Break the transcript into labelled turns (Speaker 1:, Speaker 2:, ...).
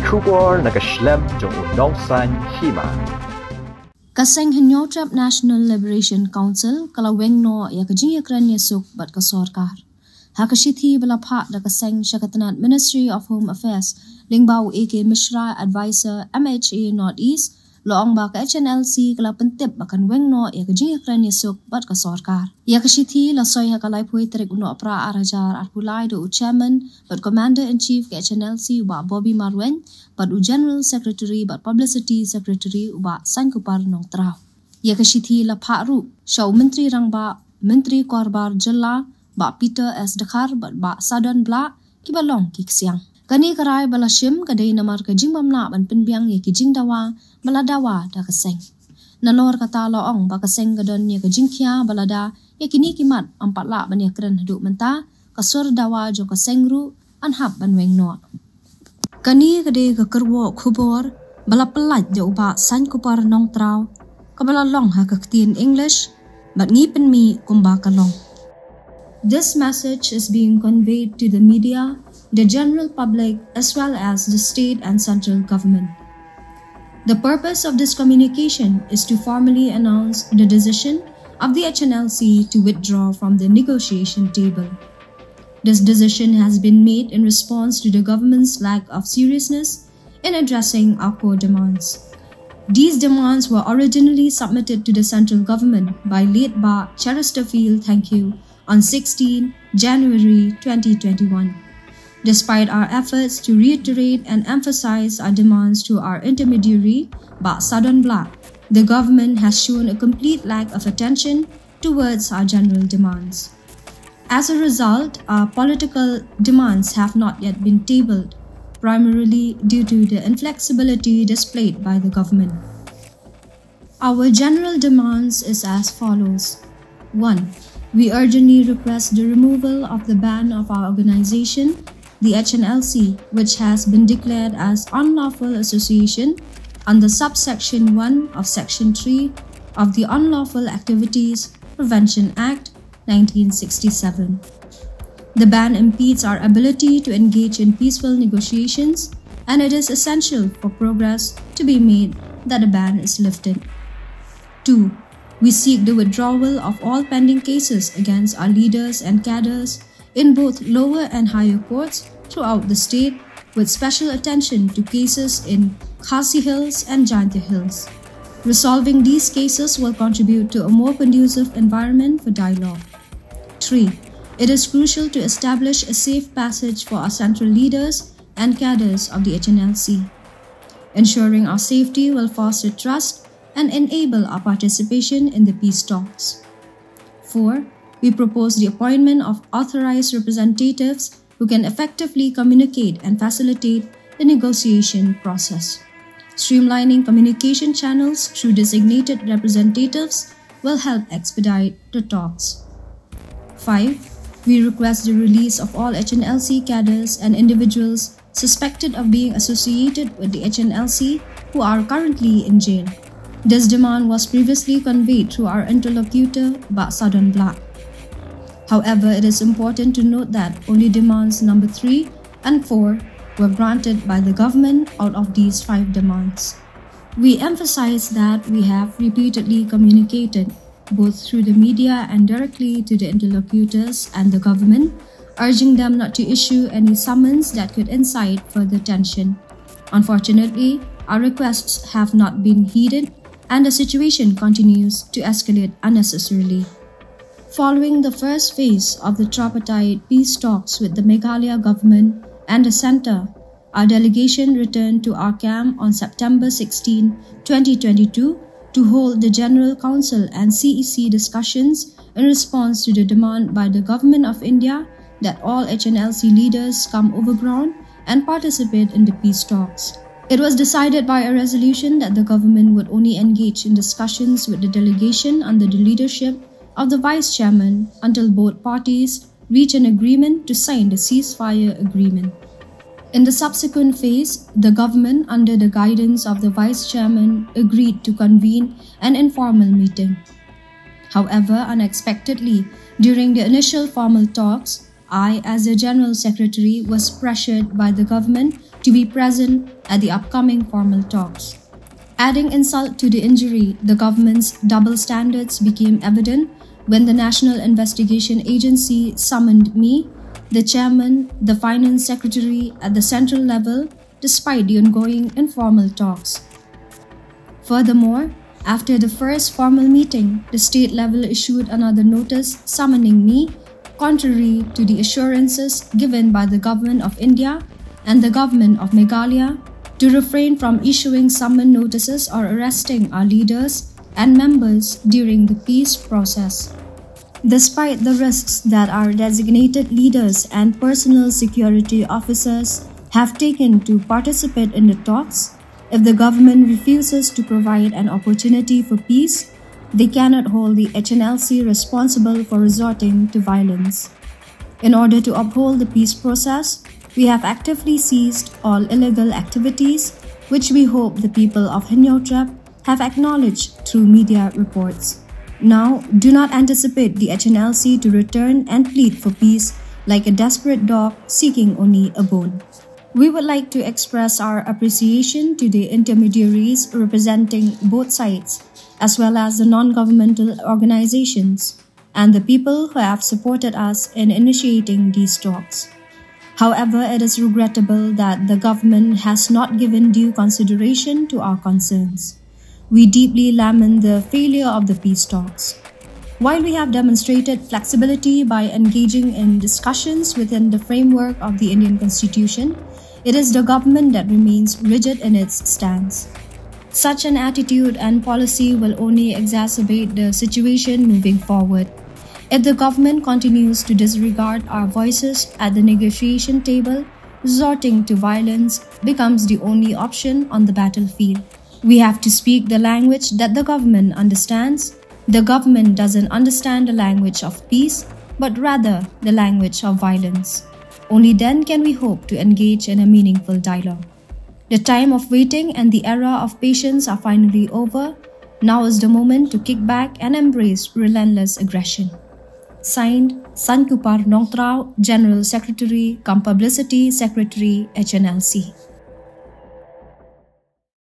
Speaker 1: Kubor nakaslem jong unong san Hima.
Speaker 2: Kaseng Hnlc National Liberation Council kala Weng no ya Jingïakren Ïasuk bat ka Sorkar. Hakashithi balapha da kaseng Shakatanat Ministry of Home Affairs lingbau AK Mishra Advisor MHA Northeast loong ba ka Hnlc kala pentip bakan Weng no ya Jingïakren Ïasuk bat ka Sorkar. Ya kashithi la soy hakalai pui terik uno pra arajar arpulai do chairman but Commander in Chief ka Hnlc ba Bobby Marweng but General Secretary but Publicity Secretary ba Sankupar nong trao. Ya kashithi la pharu shaw menteri rang ba menteri korbar jalla ba Peter S Dakhar but ba Sadan bla ki balong ki siang. Kani karai bala shim kadai namar ka jingbamna ban penbiang ye ki jingdawa bala dawa da kaseng. Nalor kata loong ba kaseng gadon ye ka jingkhia balada ye kini kimat ampatla ban ye kren haduk menta kasur dawa jo kasengru anhap ban Weng no. Kani kade ka kerwo khubor bala pelat jo ba Sankupar nong trao kabala long ha kaktin English but ngipen mi kumba kalong. This message is being conveyed to the media, the general public, as well as the state and central government. The purpose of this communication is to formally announce the decision of the Hnlc to withdraw from the negotiation table. This decision has been made in response to the government's lack of seriousness in addressing our core demands. These demands were originally submitted to the central government by late Ba Chesterfield on 16 January 2021. Despite our efforts to reiterate and emphasize our demands to our intermediary, Ba Sadan Bla, the government has shown a complete lack of attention towards our general demands. As a result, our political demands have not yet been tabled, primarily due to the inflexibility displayed by the government. Our general demands is as follows. 1. We urgently request the removal of the ban of our organization, the Hnlc, which has been declared as unlawful association under subsection 1 of section 3 of the Unlawful Activities Prevention Act 1967. The ban impedes our ability to engage in peaceful negotiations, and it is essential for progress to be made that the ban is lifted. 2. We seek the withdrawal of all pending cases against our leaders and cadres in both lower and higher courts throughout the state, with special attention to cases in Khasi Hills and Jingïakren Hills. Resolving these cases will contribute to a more conducive environment for dialogue. 3. It is crucial to establish a safe passage for our central leaders and cadres of the Hnlc. Ensuring our safety will foster trust and enable our participation in the peace talks. 4. We propose the appointment of authorized representatives who can effectively communicate and facilitate the negotiation process. Streamlining communication channels through designated representatives will help expedite the talks. 5. We request the release of all Hnlc cadres and individuals suspected of being associated with the Hnlc who are currently in jail. This demand was previously conveyed through our interlocutor, Ba Sadan Bla. However, it is important to note that only demands number 3 and 4 were granted by the government out of these 5 demands. We emphasize that we have repeatedly communicated, both through the media and directly to the interlocutors and the government, urging them not to issue any summons that could incite further tension. Unfortunately, our requests have not been heeded, and the situation continues to escalate unnecessarily. Following the first phase of the tripartite peace talks with the Meghalaya government and the centre, our delegation returned to our camp on September 16, 2022 to hold the General Council and CEC discussions in response to the demand by the Government of India that all Hnlc leaders come overground and participate in the peace talks. It was decided by a resolution that the government would only engage in discussions with the delegation under the leadership of the Vice Chairman until both parties reach an agreement to sign the ceasefire agreement. In the subsequent phase, the government, under the guidance of the Vice Chairman, agreed to convene an informal meeting. However, unexpectedly, during the initial formal talks, I, as the General Secretary, was pressured by the government to be present at the upcoming formal talks. Adding insult to the injury, the government's double standards became evident when the National Investigation Agency summoned me, the chairman, the finance secretary at the central level, despite the ongoing informal talks. Furthermore, after the first formal meeting, the state level issued another notice summoning me, contrary to the assurances given by the Government of India and the Government of Meghalaya to refrain from issuing summon notices or arresting our leaders and members during the peace process. Despite the risks that our designated leaders and personal security officers have taken to participate in the talks, if the government refuses to provide an opportunity for peace, they cannot hold the Hnlc responsible for resorting to violence. In order to uphold the peace process, we have actively seized all illegal activities, which we hope the people of Hnlc have acknowledged through media reports. Now, do not anticipate the Hnlc to return and plead for peace like a desperate dog seeking only a bone. We would like to express our appreciation to the intermediaries representing both sides, as well as the non-governmental organizations and the people who have supported us in initiating these talks. However, it is regrettable that the government has not given due consideration to our concerns. We deeply lament the failure of the peace talks. While we have demonstrated flexibility by engaging in discussions within the framework of the Indian Constitution, it is the government that remains rigid in its stance. Such an attitude and policy will only exacerbate the situation moving forward. If the government continues to disregard our voices at the negotiation table, resorting to violence becomes the only option on the battlefield. We have to speak the language that the government understands. The government doesn't understand the language of peace, but rather the language of violence. Only then can we hope to engage in a meaningful dialogue. The time of waiting and the era of patience are finally over. Now is the moment to kick back and embrace relentless aggression. Signed, Sankupar Nongtrao, General Secretary, cum Publicity Secretary, Hnlc.